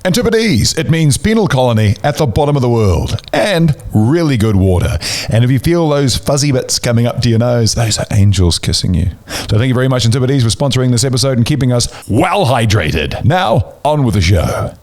Antipodes, it means penal colony at the bottom of the world and really good water. And if you feel those fuzzy bits coming up to your nose, those are angels kissing you. So thank you very much, Antipodes, for sponsoring this episode and keeping us well hydrated. Now, on with the show.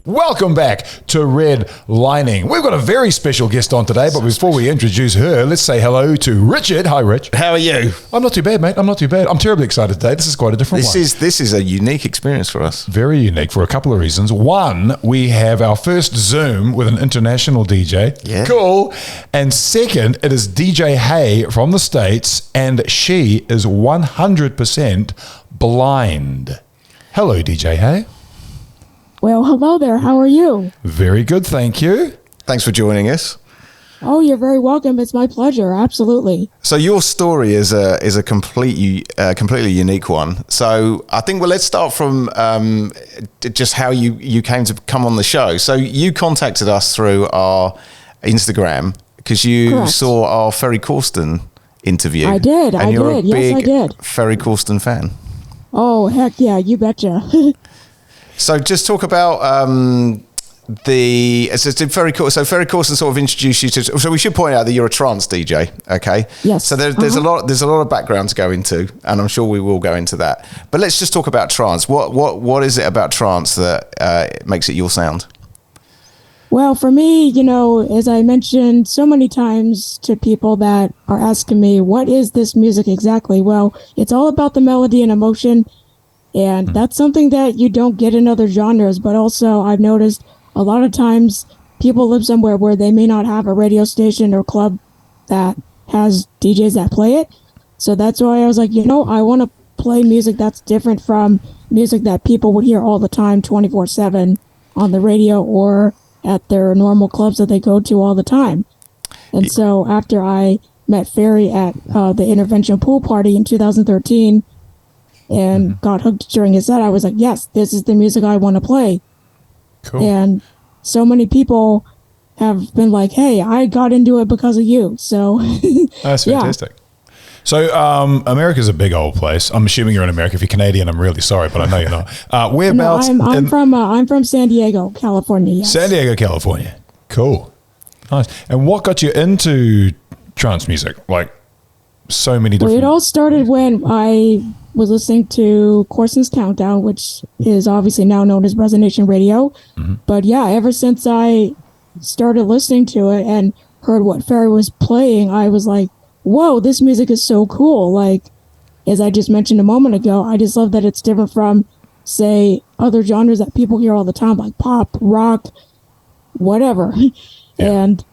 Welcome back to Redlining. We've got a very special guest on today, but before we introduce her, let's say hello to Richard. Hi, Rich. How are you? I'm not too bad, mate. I'm not too bad. I'm terribly excited today. This is quite a different one. This is a unique experience for us. Very unique for a couple of reasons. One, we have our first Zoom with an international DJ. Yeah. Cool. And second, it is DJ Hay from the States, and she is 100% blind. Hello, DJ Hay. Well, hello there. How are you? Very good, thank you. Thanks for joining us. Oh, you're very welcome. It's my pleasure. Absolutely. So your story is a completely unique one. So I think, well, let's start from just how you came to come on the show. So you contacted us through our Instagram because you Correct. saw our Ferry Corsten interview. I did. And you're a Yes, I big did. Ferry Corsten fan. Oh, heck yeah. You betcha. So just talk about Ferry Corsten sort of introduced you to. So we should point out that you're a trance DJ, okay? Yes. So there's a lot of background to go into, and I'm sure we will go into that. But let's just talk about trance. What is it about trance that makes it your sound? Well, for me, as I mentioned so many times to people that are asking me, what is this music exactly? Well, it's all about the melody and emotion. And that's something that you don't get in other genres. But also, I've noticed a lot of times people live somewhere where they may not have a radio station or club that has DJs that play it. So that's why I was like, I want to play music that's different from music that people would hear all the time, 24/7 on the radio or at their normal clubs that they go to all the time. And so after I met Ferry at the Intervention Pool Party in 2013, and got hooked during his set, I was like, yes, this is the music I want to play. Cool. And so many people have been like, hey, I got into it because of you. So That's fantastic. So America's a big old place. I'm assuming you're in America. If you're Canadian, I'm really sorry, but I know you're not. Whereabouts? No, I'm from San Diego, California. Yes. San Diego, California. Cool. Nice. And what got you into trance music? Like so many different... Well, it all started when I was listening to Corsten's Countdown, which is obviously now known as Resonation Radio. Mm-hmm. But yeah, ever since I started listening to it and heard what Ferry was playing, I was like, whoa, this music is so cool. Like, as I just mentioned a moment ago, I just love that it's different from, say, other genres that people hear all the time, like pop, rock, whatever. Yeah. And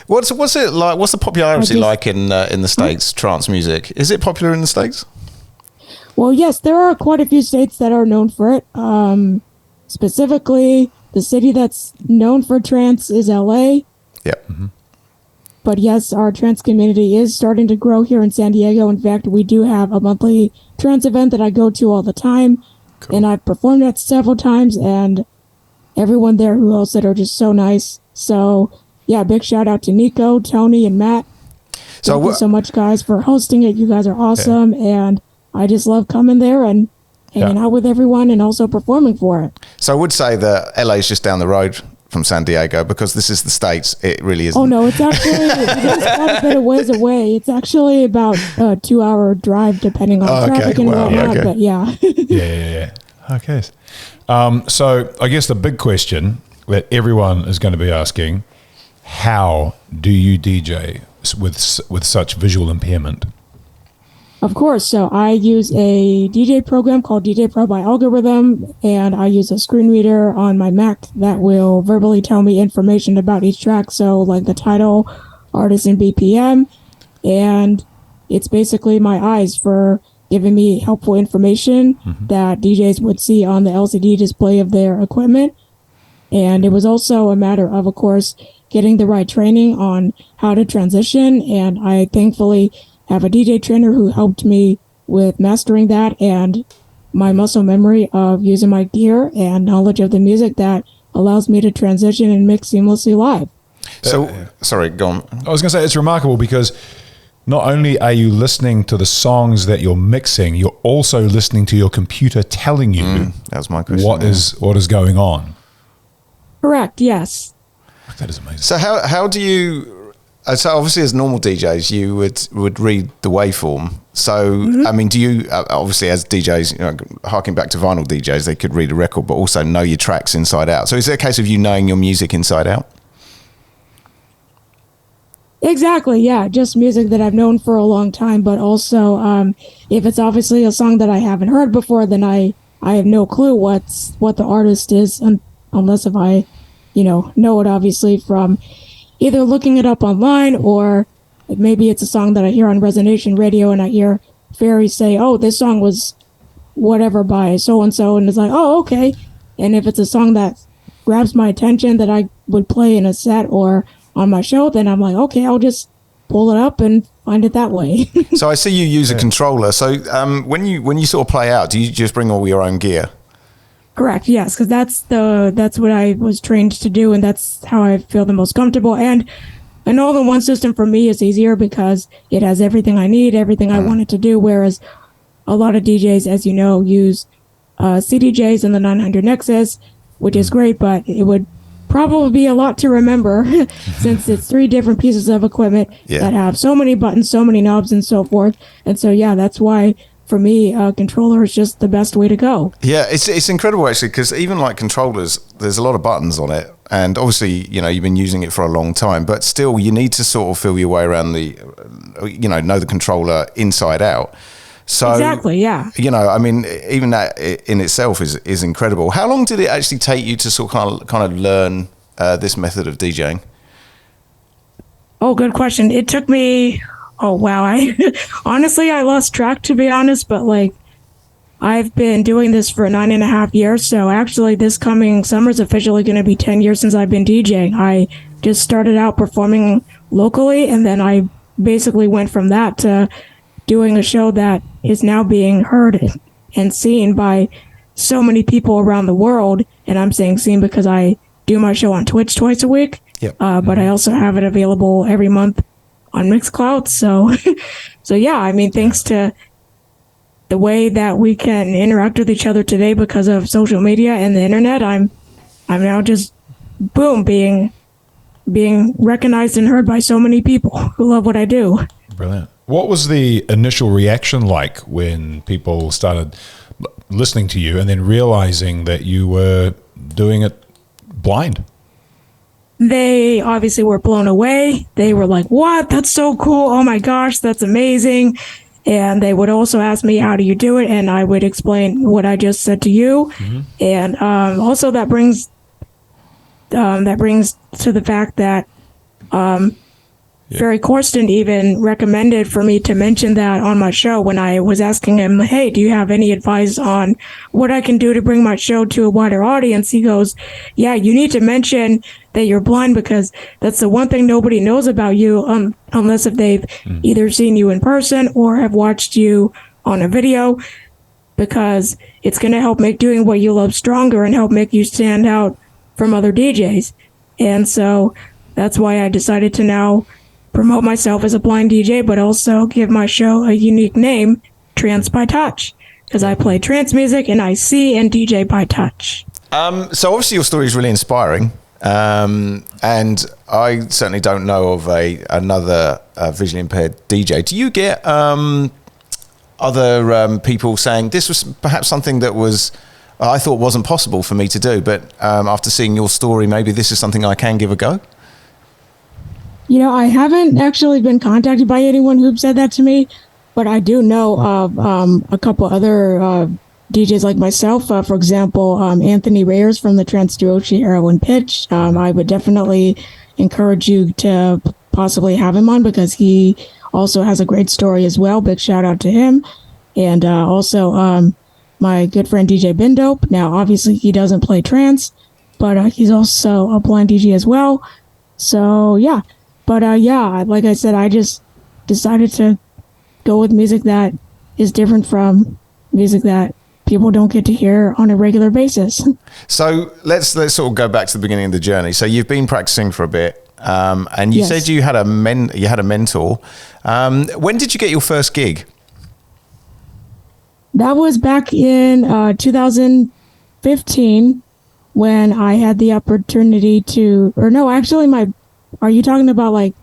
What's it like? What's the popularity like in the States? Trance music, is it popular in the States? well, yes, there are quite a few states that are known for it. Specifically, the city that's known for trance is LA. Yeah. Mm-hmm. But yes, our trance community is starting to grow here in San Diego. In fact, we do have a monthly trance event that I go to all the time. Cool. And I've performed at several times, and everyone there who hosts it are just so nice. So, yeah, big shout out to Nico, Tony, and Matt. Thank you so much, guys, for hosting it. You guys are awesome, and I just love coming there and hanging out with everyone and also performing for it. So I would say that LA is just down the road from San Diego because this is the States. It really isn't. Oh, no, it's actually it is quite a bit of ways away. It's actually about a 2-hour drive, depending on traffic and whatnot. But yeah. Yeah. Okay. So I guess the big question that everyone is going to be asking, how do you DJ with such visual impairment? Of course. So I use a DJ program called DJ Pro by Algorithm, and I use a screen reader on my Mac that will verbally tell me information about each track. So like the title, artist, and BPM. And it's basically my eyes for giving me helpful information that DJs would see on the LCD display of their equipment. And it was also a matter of course, getting the right training on how to transition. And I thankfully have a DJ trainer who helped me with mastering that and my muscle memory of using my gear and knowledge of the music that allows me to transition and mix seamlessly live. So, sorry, go on. I was going to say it's remarkable because not only are you listening to the songs that you're mixing, you're also listening to your computer telling you that was my question, what is going on. Correct, yes. That is amazing. So how do you... So obviously, as normal DJs, you would read the waveform. So I mean, do you obviously as DJs, harking back to vinyl DJs, they could read a record, but also know your tracks inside out. So is it a case of you knowing your music inside out? Exactly, yeah. Just music that I've known for a long time, but also if it's obviously a song that I haven't heard before, then I have no clue what the artist is, unless if I, know it obviously from either looking it up online or maybe it's a song that I hear on Resonation Radio and I hear Fairy say, oh, this song was whatever by so-and-so, and it's like, oh, okay. And if it's a song that grabs my attention that I would play in a set or on my show, then I'm like, okay, I'll just pull it up and find it that way. So I see you use a controller. So when you sort of play out, do you just bring all your own gear? Correct. Yes, because that's what I was trained to do, and that's how I feel the most comfortable. And an all-in-one system for me is easier because it has everything I need, everything I want it to do. Whereas a lot of DJs, as you know, use CDJs and the 900 Nexus, which is great, but it would probably be a lot to remember since it's 3 different pieces of equipment that have so many buttons, so many knobs, and so forth. And so, yeah, that's why. For me, a controller is just the best way to go. Yeah, it's incredible actually, because even like controllers, there's a lot of buttons on it, and obviously you've been using it for a long time, but still you need to sort of feel your way around the, know the controller inside out. So exactly, yeah. I mean, even that in itself is incredible. How long did it actually take you to sort of kind of learn this method of DJing? Oh, good question. It took me. Oh, wow. Honestly, I lost track, to be honest, but I've been doing this for 9.5 years. So actually this coming summer is officially going to be 10 years since I've been DJing. I just started out performing locally, and then I basically went from that to doing a show that is now being heard and seen by so many people around the world. And I'm saying seen because I do my show on Twitch twice a week, but I also have it available every month on Mixcloud. So yeah, I mean, thanks to the way that we can interact with each other today because of social media and the internet, I'm now just being recognized and heard by so many people who love what I do. Brilliant. What was the initial reaction like when people started listening to you and then realizing that you were doing it blind? They obviously were blown away. They were like, what? That's so cool. Oh my gosh, that's amazing. And they would also ask me, how do you do it? And I would explain what I just said to you. And also that brings to the fact that Ferry Corsten even recommended for me to mention that on my show when I was asking him, hey, do you have any advice on what I can do to bring my show to a wider audience? He goes, yeah, you need to mention that you're blind because that's the one thing nobody knows about you unless if they've either seen you in person or have watched you on a video, because it's going to help make doing what you love stronger and help make you stand out from other DJs. And so that's why I decided to now promote myself as a blind DJ, but also give my show a unique name, Trance by Touch, because I play trance music and I see and DJ by touch. So obviously your story is really inspiring, and I certainly don't know of another visually impaired DJ. Do you get other people saying this was perhaps something that I thought wasn't possible for me to do, but after seeing your story, maybe this is something I can give a go? I haven't actually been contacted by anyone who said that to me, but I do know of a couple other DJs like myself. For example, Anthony Reyes from the Trance Duo Arrow and Pitch. I would definitely encourage you to possibly have him on because he also has a great story as well. Big shout out to him. And also my good friend DJ Bindope. Now, obviously, he doesn't play trance, but he's also a blind DJ as well. So, yeah. But like I said, I just decided to go with music that is different from music that people don't get to hear on a regular basis. So let's sort of go back to the beginning of the journey. So you've been practicing for a bit. and you said you had a mentor. When did you get your first gig? That was back in 2015 when I had the opportunity to, or no, actually, are you talking about like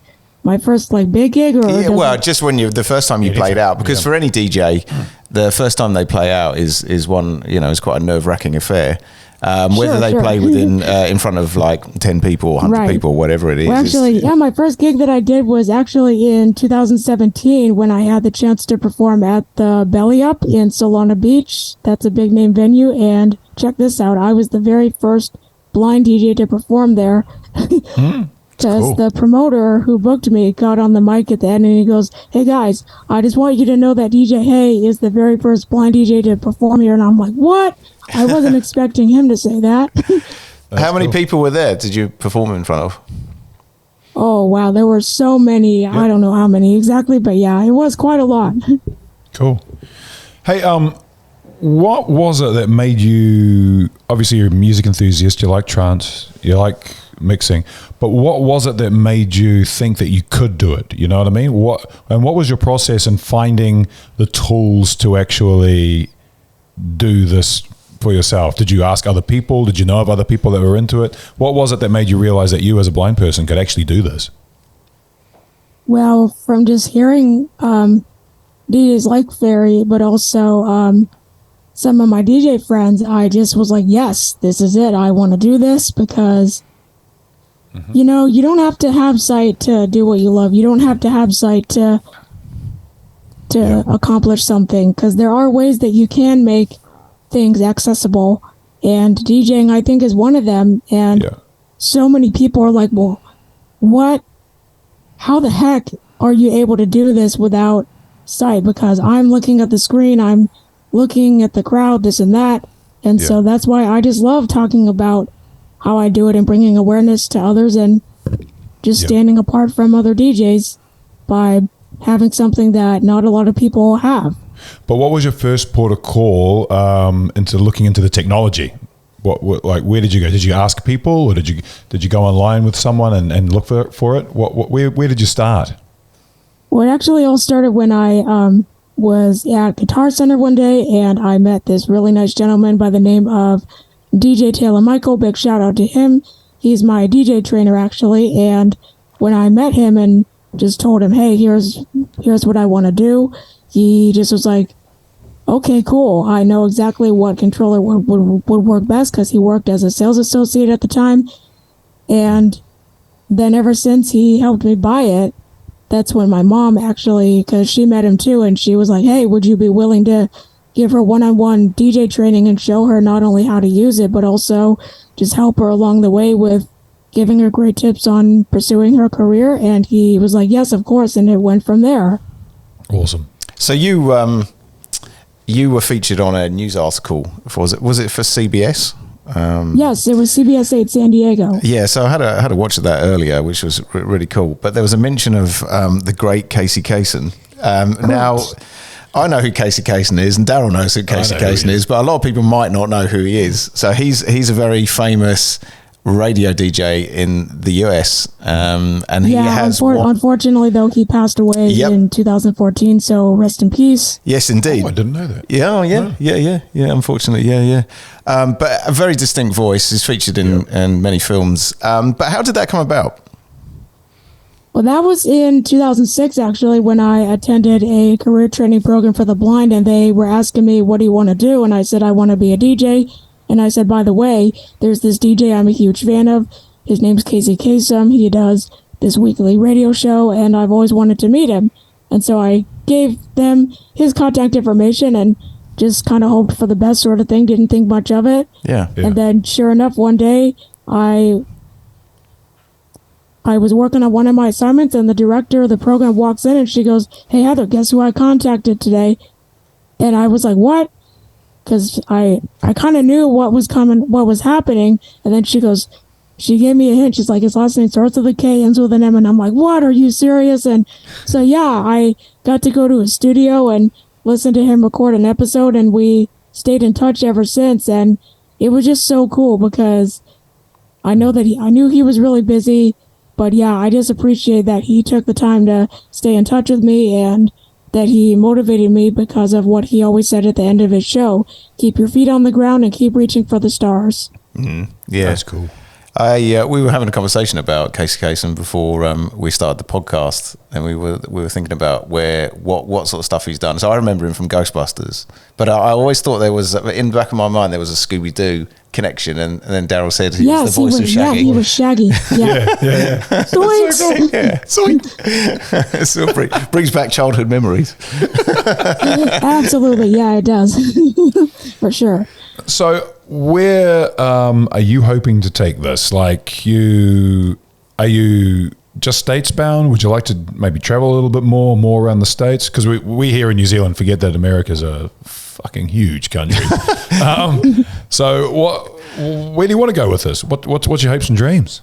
my first like big gig? Or yeah, well, just when the first time you played out, because for any DJ, the first time they play out is one, is quite a nerve-wracking affair. Whether they play within in front of like 10 people or 100 people, whatever it is. Well, actually, my first gig that I did was actually in 2017 when I had the chance to perform at the Belly Up in Solana Beach. That's a big name venue. And check this out. I was the very first blind DJ to perform there. Because the promoter who booked me got on the mic at the end and he goes, "Hey guys, I just want you to know that DJ Hay is the very first blind DJ to perform here." And I'm like, what? I wasn't expecting him to say that. How many people were there did you perform in front of? Oh, wow. There were so many. Yep. I don't know how many exactly, but yeah, it was quite a lot. Cool. Hey, what was it that made you, obviously you're a music enthusiast, you like trance, you like mixing, but what was it that made you think that you could do it? You know what I mean? What was your process in finding the tools to actually do this for yourself? Did you ask other people? Did you know of other people that were into it? What was it that made you realize that you as a blind person could actually do this? Well, from just hearing DJs like Ferry, but also some of my DJ friends, I just was like, yes, this is it. I want to do this because, you don't have to have sight to do what you love. You don't have to have sight to accomplish something, because there are ways that you can make things accessible, and DJing I think is one of them. And so many people are like, well, how the heck are you able to do this without sight? Because I'm looking at the screen, I'm looking at the crowd, this and that. And so that's why I just love talking about how I do it and bringing awareness to others and just standing apart from other DJs by having something that not a lot of people have. But what was your first port of call into looking into the technology? Where did you go? Did you ask people, or did you go online with someone and look for it? Where did you start? Well, it actually all started when I was at Guitar Center one day, and I met this really nice gentleman by the name of DJ Taylor Michael. Big shout out to him. He's my DJ trainer actually. And when I met him and just told him, hey, here's what I want to do, he just was like, okay, cool. I know exactly what controller would work best, because he worked as a sales associate at the time. And then ever since he helped me buy it, that's when my mom actually, because she met him too, and she was like, hey, would you be willing to give her one-on-one DJ training and show her not only how to use it, but also just help her along the way with giving her great tips on pursuing her career? And he was like, yes, of course. And it went from there. Awesome. So you were featured on a news article. Was it for CBS? Yes, it was CBS 8 San Diego. Yeah, so I had a watch of that earlier, which was really cool. But there was a mention of the great Casey Kasem. Now, I know who Casey Kasem is, and Daryl knows who Casey Kasem is, but a lot of people might not know who he is. So he's a very famous radio DJ in the US, and he has. Unfortunately, though, he passed away in 2014. So rest in peace. Yes, indeed. Oh, I didn't know that. Yeah. Unfortunately, but a very distinct voice. Is featured in many films. But how did that come about? Well, that was in 2006, actually, when I attended a career training program for the blind, and they were asking me, what do you want to do? And I said, I want to be a DJ. And I said, by the way, there's this DJ I'm a huge fan of. His name's Casey Kasem. He does this weekly radio show, and I've always wanted to meet him. And so I gave them his contact information and just kind of hoped for the best sort of thing. Didn't think much of it. Yeah. And then sure enough, one day I was working on one of my assignments, and the director of the program walks in and she goes, hey, Heather, guess who I contacted today? And I was like, what? Because I kind of knew what was coming, what was happening. And then she gave me a hint. She's like, his last name starts with a K, ends with an M. And I'm like, what? Are you serious? And so, I got to go to his studio and listen to him record an episode, and we stayed in touch ever since. And it was just so cool because I knew he was really busy. But yeah, I just appreciate that he took the time to stay in touch with me and that he motivated me because of what he always said at the end of his show. Keep your feet on the ground and keep reaching for the stars. Mm, yeah. That's cool. We were having a conversation about Casey Kasem before we started the podcast, and we were thinking about what sort of stuff he's done. So I remember him from Ghostbusters, but I always thought there was, in the back of my mind, there was a Scooby-Doo connection, and then Daryl said he was the voice of Shaggy. Yeah, he was Shaggy. Yeah. Zoinks! So cool. Yeah. Zoink. It still brings back childhood memories. Absolutely, yeah, it does. For sure. So where are you hoping to take this? Like, are you just states bound? Would you like to maybe travel a little bit more around the States? Because we here in New Zealand forget that America's a fucking huge country. So where do you want to go with this? What's your hopes and dreams?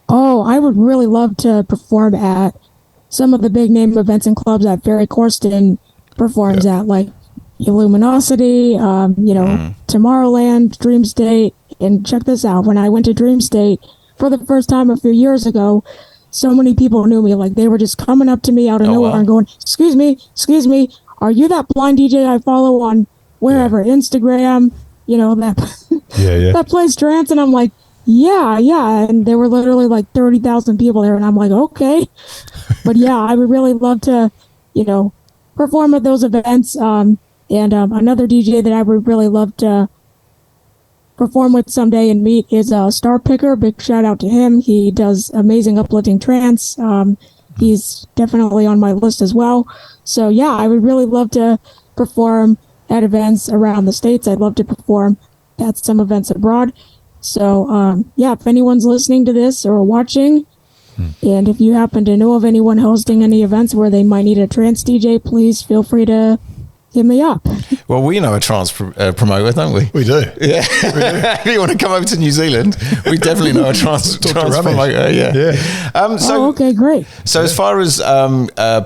Oh, I would really love to perform at some of the big name events and clubs that Barry Corsten performs at, like Illuminosity, Tomorrowland, Dream State. And check this out. When I went to Dream State for the first time a few years ago, so many people knew me. Like, they were just coming up to me out of nowhere and going, excuse me, are you that blind DJ I follow on wherever, Instagram, that plays trance? And I'm like, yeah. And there were literally like 30,000 people there. And I'm like, okay. But yeah, I would really love to, perform at those events. And another DJ that I would really love to perform with someday and meet is Star Picker. Big shout out to him. He does amazing uplifting trance. He's definitely on my list as well. So yeah, I would really love to perform at events around the States. I'd love to perform at some events abroad. So if anyone's listening to this or watching, and if you happen to know of anyone hosting any events where they might need a trance DJ, please feel free to hit me up. Well, we know a trance promoter, don't we? We do. Yeah. We do. If you want to come over to New Zealand, we definitely know a trance promoter. Yeah. Okay, great. So as far as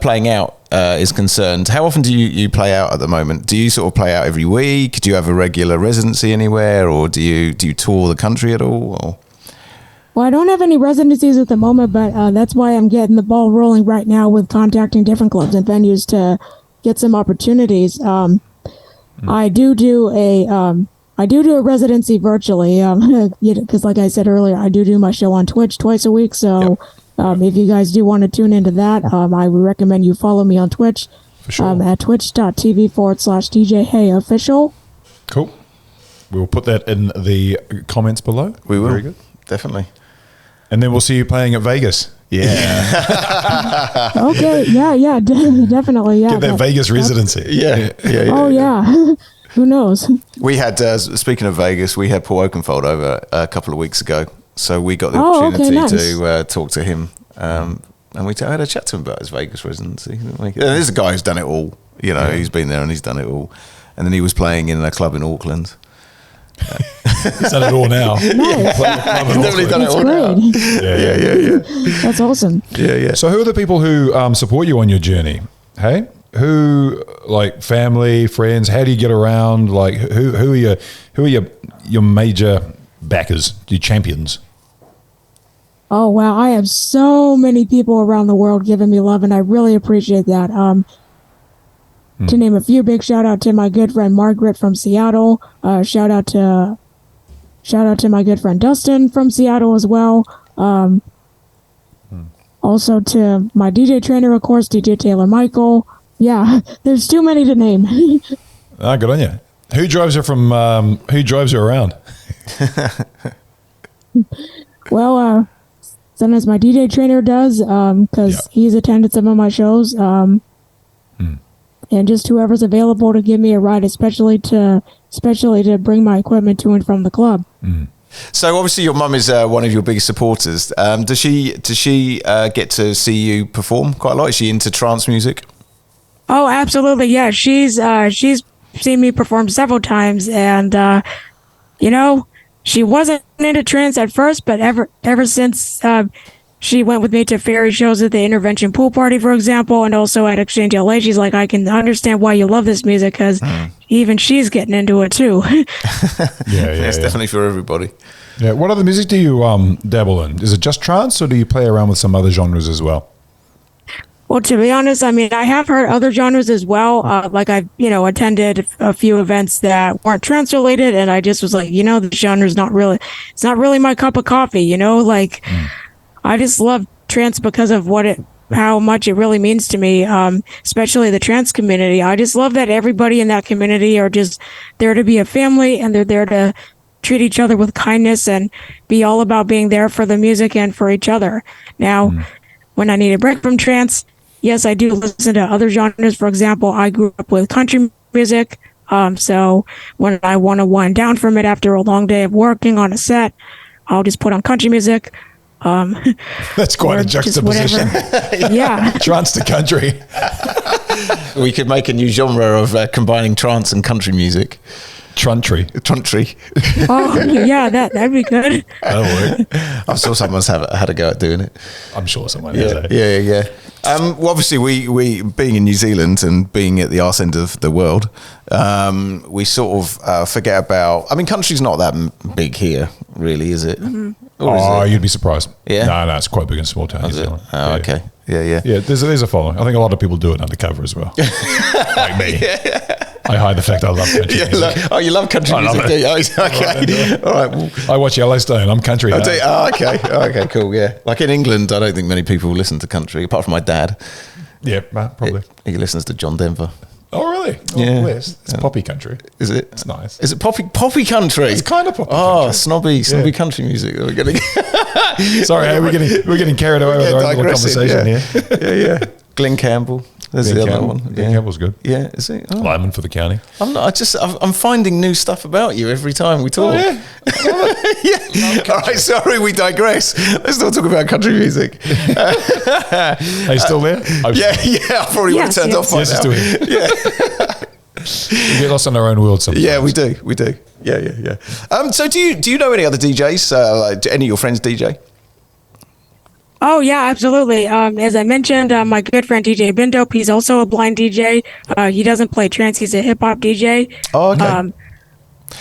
playing out is concerned, how often do you play out at the moment? Do you sort of play out every week? Do you have a regular residency anywhere, or do you tour the country at all? Or? Well, I don't have any residencies at the moment, but that's why I'm getting the ball rolling right now with contacting different clubs and venues to get some opportunities. I do a residency virtually, because like I said earlier, I do my show on Twitch twice a week. So if you guys do want to tune into that, I would recommend you follow me on Twitch at twitch.tv/DJ Hey Official. Cool. We'll put that in the comments below. We will. Very good. Definitely. And then we'll see you playing at Vegas. Yeah. Okay. Yeah. Definitely. Yeah. Get that Vegas residency. Yeah. Oh yeah. Who knows? We had, speaking of Vegas, we had Paul Oakenfold over a couple of weeks ago. So we got the opportunity to talk to him. And I had a chat to him about his Vegas residency. There's a guy who's done it all. He's been there and he's done it all. And then he was playing in a club in Auckland. He's done it all now. Nice. He's definitely done it all great. now. Yeah. That's awesome. Yeah. So who are the people who support you on your journey? Hey? Who, like, family, friends? How do you get around? Like, who are your major backers, your champions? Oh wow, I have so many people around the world giving me love, and I really appreciate that. To name a few, big shout out to my good friend Margaret from Seattle. Shout out to my good friend Dustin from Seattle as well. Also to my DJ trainer, of course, DJ Taylor Michael. Yeah, there's too many to name. Good on you. Who drives you around? Well, sometimes my DJ trainer does, because he's attended some of my shows. And just whoever's available to give me a ride, especially to bring my equipment to and from the club. So obviously your mum is one of your biggest supporters. Does she get to see you perform quite a lot? Is she into trance music? Oh, absolutely. Yeah, she's seen me perform several times, and she wasn't into trance at first, but ever since she went with me to fairy shows at the Intervention Pool Party, for example, and also at Exchange LA. She's like, I can understand why you love this music because even she's getting into it too. It's definitely for everybody. Yeah. What other music do you dabble in? Is it just trance, or do you play around with some other genres as well? Well, to be honest, I mean, I have heard other genres as well. Like I've, attended a few events that weren't trance related, and I just was like, the genre's it's not really my cup of coffee, like. I just love trance because of how much it really means to me, especially the trance community. I just love that everybody in that community are just there to be a family, and they're there to treat each other with kindness and be all about being there for the music and for each other. Now, when I need a break from trance, yes, I do listen to other genres. For example, I grew up with country music. So when I want to wind down from it after a long day of working on a set, I'll just put on country music. That's quite a juxtaposition. Yeah. Trance to country. We could make a new genre of combining trance and country music. Truntry. Oh, yeah, that'd be good. That'll work. I'm sure someone's had a go at doing it. I'm sure someone has. Yeah. Well, obviously, we being in New Zealand and being at the arse end of the world, we sort of forget about. I mean, country's not that big here, really, is it? Mm-hmm. You'd be surprised. Yeah. No, it's quite big in small towns. Oh, okay. Yeah. Yeah, there's a following. I think a lot of people do it undercover as well. Like me. Yeah. I hide the fact I love country music. You love country music, do you? Okay. All right. Well, I watch Yellowstone. I'm country. Okay. Okay, cool, yeah. Like in England, I don't think many people listen to country, apart from my dad. Yeah, probably. He listens to John Denver. Oh, really? Yeah. It's poppy country. Is it? It's nice. Is it poppy country? It's kind of poppy country. Snobby country music. We're getting Sorry, we're getting carried away with our own little conversation here. Yeah. Glenn Campbell. There's the other one. Glenn Campbell's good. Yeah, is it? Oh. Lineman for the county. I'm finding new stuff about you every time we talk. Oh, yeah. Yeah. All right, sorry, we digress. Let's not talk about country music. Are you still there? Yeah, I probably would have turned off by now. Still here. Yeah. We get lost in our own world sometimes. Yeah, we do. Yeah. So do you know any other DJs? Like any of your friends DJ? Oh, yeah, absolutely. As I mentioned, my good friend DJ Bindope, he's also a blind DJ. He doesn't play trance. He's a hip hop DJ. Oh, okay.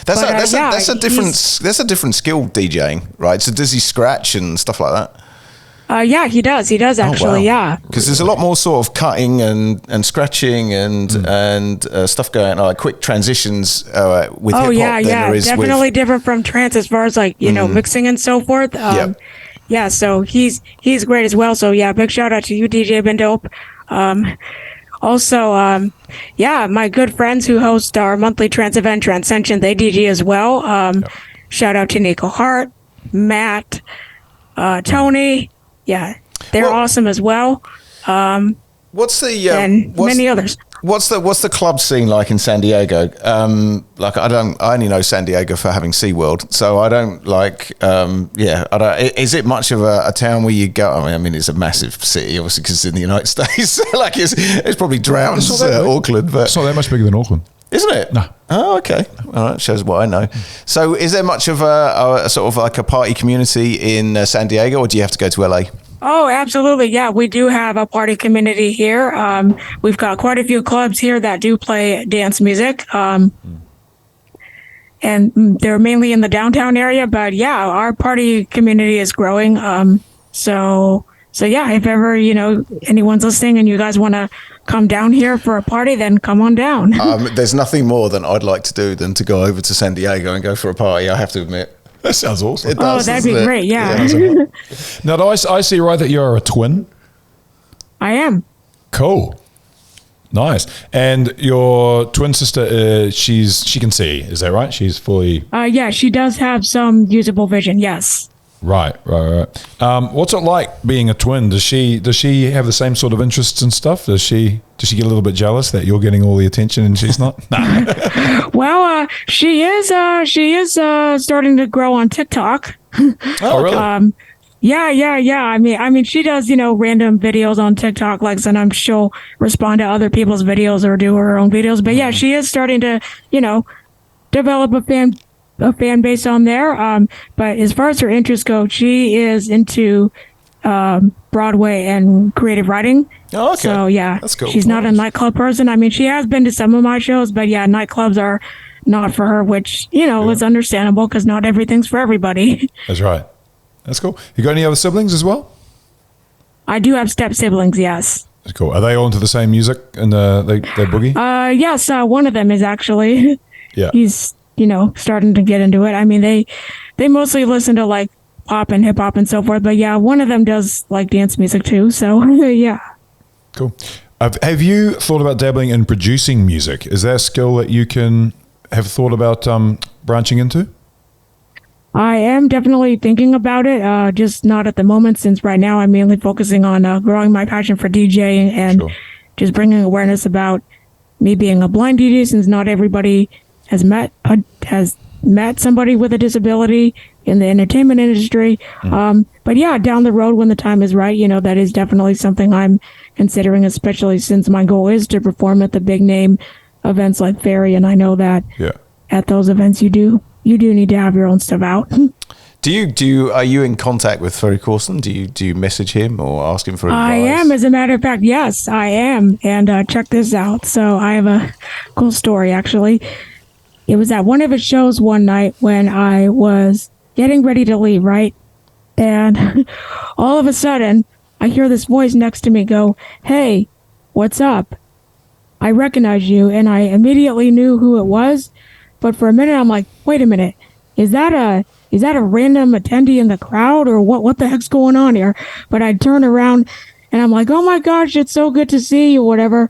That's a different skill DJing, right? So does he scratch and stuff like that? Yeah, he does. He does actually. Yeah. Because there's a lot more sort of cutting and scratching and stuff going on, like quick transitions with hip hop. Yeah. Definitely different from trance as far as like mixing and so forth. Yeah, so he's great as well. So yeah, big shout out to you, DJ Bindope. Also, my good friends who host our monthly trance event, Transcension, they DJ as well. Shout out to Nico Hart, Matt, Tony. Yeah, they're awesome as well. What's the and many others. What's the club scene like in San Diego? I only know San Diego for having SeaWorld, so I don't like. Is it much of a town where you go? I mean, it's a massive city, obviously, because it's in the United States. Like it's probably drowns Auckland, but it's not that much bigger than Auckland, isn't it? No. Oh, okay. All right, shows what I know. So, is there much of a sort of like a party community in San Diego, or do you have to go to LA? Oh, absolutely. Yeah, we do have a party community here. We've got quite a few clubs here that do play dance music. And they're mainly in the downtown area, but yeah, our party community is growing. So yeah, if ever, anyone's listening and you guys want to come down here for a party, then come on down. There's nothing more than I'd like to do than to go over to San Diego and go for a party, I have to admit. That sounds awesome. It does, that'd be great. Yeah. Now, do I see right that you're a twin? I am. Cool. Nice. And your twin sister, she can see. Is that right? She's fully. Yeah, she does have some usable vision. Yes. Right. What's it like being a twin? Does she have the same sort of interests and stuff? Does she get a little bit jealous that you're getting all the attention and she's not? Well, she is starting to grow on TikTok. Oh, really? Yeah. I mean, she does, random videos on TikTok, like, and I'm she'll respond to other people's videos or do her own videos. But yeah, she is starting to, develop a fan base on there. But as far as her interests go, she is into Broadway and creative writing. Oh, okay. So yeah, That's cool. she's not a nightclub person. I mean, she has been to some of my shows, but yeah, nightclubs are not for her, which, is understandable because not everything's for everybody. That's right. That's cool. You got any other siblings as well? I do have step siblings, yes. That's cool. Are they all into the same music and they boogie? Yes, one of them is actually. Yeah. He's, starting to get into it. I mean, they mostly listen to like pop and hip hop and so forth, but yeah, one of them does like dance music too. So yeah. Cool. Have you thought about dabbling in producing music? Is that a skill that you can have thought about branching into? I am definitely thinking about it, just not at the moment, since right now I'm mainly focusing on growing my passion for DJing and just bringing awareness about me being a blind DJ, since not everybody has met somebody with a disability in the entertainment industry. But yeah, down the road when the time is right, that is definitely something I'm considering, especially since my goal is to perform at the big name events like Fairy. And I know that at those events you do need to have your own stuff out. Are you in contact with Ferry Corson? Do you message him or ask him for advice? I am, as a matter of fact. Yes, I am. And check this out. So I have a cool story, actually. It was at one of his shows one night when I was getting ready to leave, right? And all of a sudden, I hear this voice next to me go, "Hey, what's up?" I recognize you, and I immediately knew who it was. But for a minute, I'm like, wait a minute. Is that a random attendee in the crowd, or what the heck's going on here? But I turn around and I'm like, oh my gosh, it's so good to see you, whatever.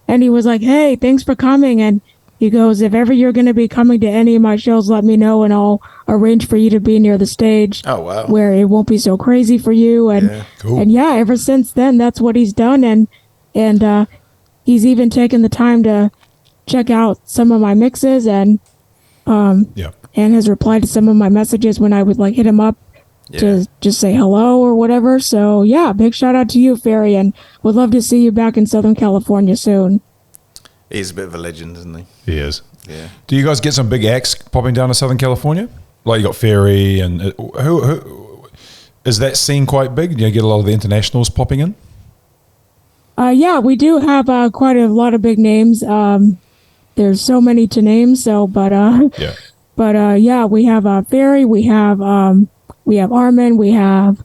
And he was like, hey, thanks for coming. And he goes, if ever you're going to be coming to any of my shows, let me know and I'll arrange for you to be near the stage. Oh, wow. Where it won't be so crazy for you. And cool. And yeah, ever since then, that's what he's done. And he's even taken the time to check out some of my mixes and has replied to some of my messages when I would like hit him up to just say hello or whatever. So yeah, big shout out to you, Ferry, and would love to see you back in Southern California soon. He's a bit of a legend, isn't he? He is. Yeah. Do you guys get some big acts popping down to Southern California? Like you got Ferry and who is that scene quite big? Do you get a lot of the internationals popping in? Yeah, we do have quite a lot of big names. There's so many to name. So, but we have Ferry, we have Armin, we have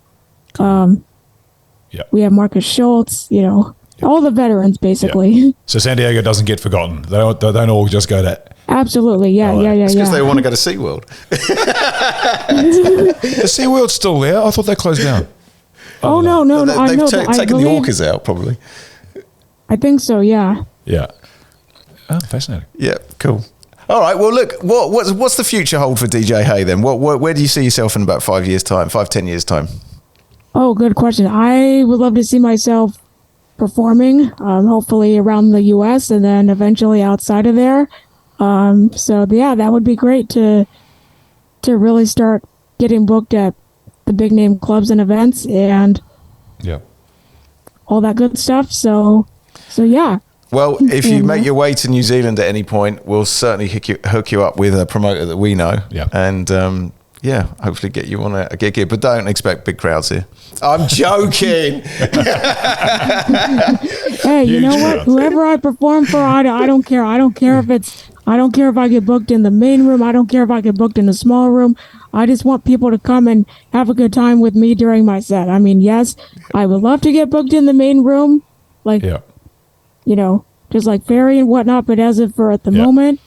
Marcus Schultz. All the veterans basically. Yeah. So San Diego doesn't get forgotten. They don't all just go to. Absolutely, yeah. It's because they want to go to SeaWorld. The SeaWorld's still there. I thought they closed down. Oh no! They've taken the orcas out, probably. I think so. Yeah. Yeah. Oh, fascinating. Yeah, cool. All right. Well, look, what's the future hold for DJ Hay then? Where do you see yourself in about 5 years' time, 5-10 years' time? Oh, good question. I would love to see myself performing, hopefully around the U.S. and then eventually outside of there. So yeah, that would be great to really start getting booked at the big name clubs and events and all that good stuff. So yeah. Well, if you make your way to New Zealand at any point, we'll certainly hook you up with a promoter that we know. Yeah. And hopefully get you on a gig here. But don't expect big crowds here. I'm joking. Hey, you know what? Whoever I perform for, I don't care. I don't care if I get booked in the main room. I don't care if I get booked in the small room. I just want people to come and have a good time with me during my set. I mean, yes, I would love to get booked in the main room, like, just like Ferry and whatnot. But as of for at the moment,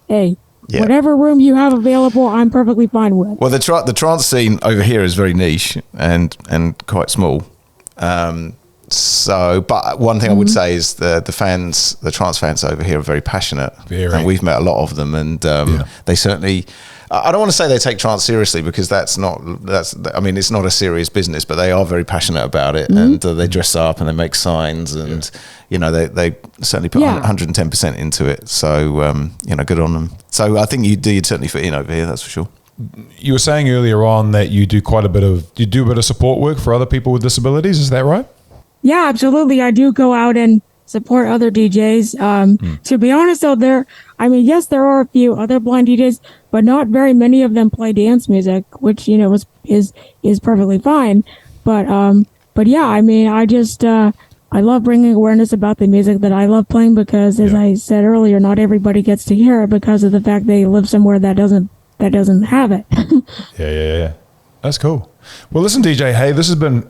hey, whatever room you have available, I'm perfectly fine with. Well, the trance scene over here is very niche and quite small. But one thing I would say is the trance fans over here are very passionate, and we've met a lot of them, and they certainly. I don't want to say they take trance seriously because it's not a serious business, but they are very passionate about it, and they dress up and they make signs, and they certainly put 110% into it. So good on them. So I think you'd certainly fit in over here, that's for sure. You were saying earlier on that you do a bit of support work for other people with disabilities. Is that right? Yeah, absolutely. I do go out and support other DJs. To be honest, though, there are a few other blind DJs, but not very many of them play dance music, which is perfectly fine. But But yeah, I mean, I just, I love bringing awareness about the music that I love playing because, as I said earlier, not everybody gets to hear it because of the fact they live somewhere that doesn't have it. Yeah. That's cool. Well, listen, DJ, hey, this has been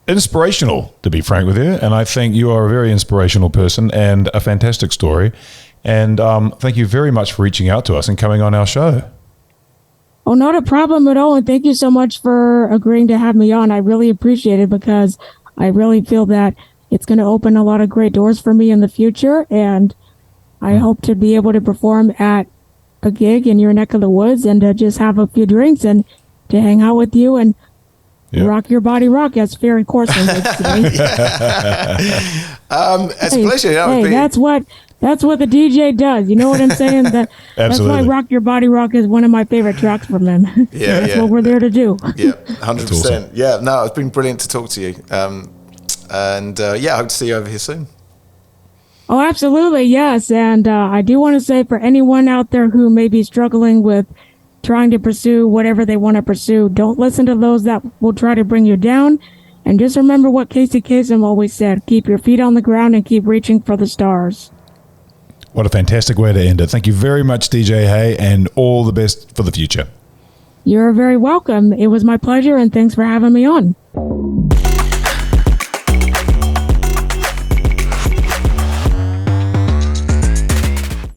inspirational, to be frank with you, and I think you are a very inspirational person and a fantastic story. And thank you very much for reaching out to us and coming on our show. Oh, not a problem at all. And thank you so much for agreeing to have me on. I really appreciate it because I really feel that it's going to open a lot of great doors for me in the future. And I hope to be able to perform at a gig in your neck of the woods and to just have a few drinks and to hang out with you and rock your body rock, as Ferry Corson would say. It's a pleasure. That's what the DJ does. You know what I'm saying? That's why Rock Your Body Rock is one of my favorite tracks from him. That's what we're there to do. Yeah, 100%. Awesome. Yeah, no, it's been brilliant to talk to you. I hope to see you over here soon. Oh, absolutely, yes. And I do want to say for anyone out there who may be struggling with trying to pursue whatever they want to pursue, don't listen to those that will try to bring you down. And just remember what Casey Kasem always said, keep your feet on the ground and keep reaching for the stars. What a fantastic way to end it. Thank you very much, DJ Hay, and all the best for the future. You're very welcome. It was my pleasure, and thanks for having me on.